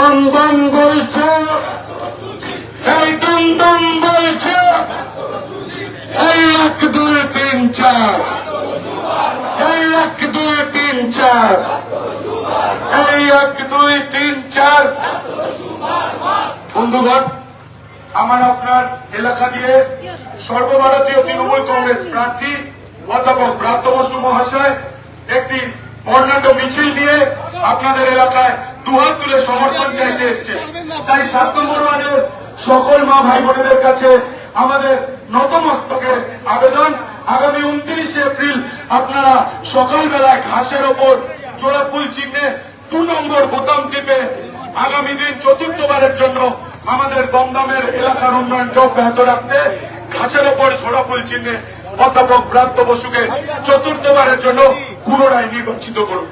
দম দম বলছে, এই দম দম বলছে, এই 1 2 3 4, এই 1 2 3 4, এই 1 2 3 4। বন্ধুগণ, আমার আপনার এলাকা দিয়ে সর্বভারতীয় তৃণমূল কংগ্রেস প্রার্থী অধ্যাপক ব্রাত্য বসু মহাশয় একটি বর্ণাঢ্য মিছিল নিয়ে আপনাদের এলাকায় দুহাত তুলে সমর্থন চাইতে এসছে। তাই 7 নম্বর ওয়ার্ডের সকল মা ভাই বোনেদের কাছে আমাদের নতমস্তকের আবেদন, আগামী 29 এপ্রিল আপনারা সকালবেলায় ঘাসের ওপর জোড়া ফুল চিহ্নে 2 নম্বর বোতাম টিপে আগামী দিন চতুর্থবারের জন্য আমাদের দমদমের এলাকার উন্নয়নকে অব্যাহত রাখতে ঘাসের ওপর ঝোড়া ফুল চিহ্নে অধ্যাপক ব্রাত্য বসুকে চতুর্থবারের জন্য পুনরায় নির্বাচিত করুন।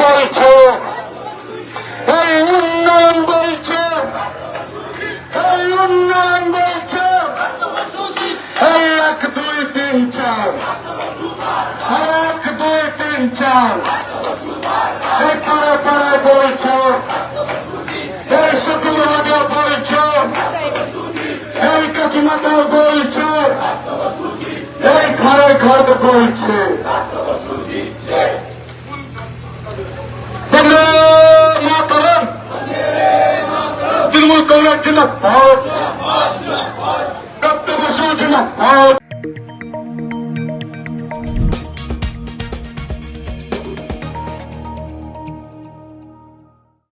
বলছে, এই উন্নয়ন বলছে, এই উন্নয়ন বলছে, এই 1 2 3 4, 1 2 3 4, এই পাড়ায় পাড়ায় বলছে, এই শুক্রবারে বলছে, এই কাকিমাতাও বলছে, এই ঘরে ঘরে বলছে। তৃণমূল কংগ্রেস জিন্দাবাদ, ব্রাত্য বসু জিন্দাবাদ।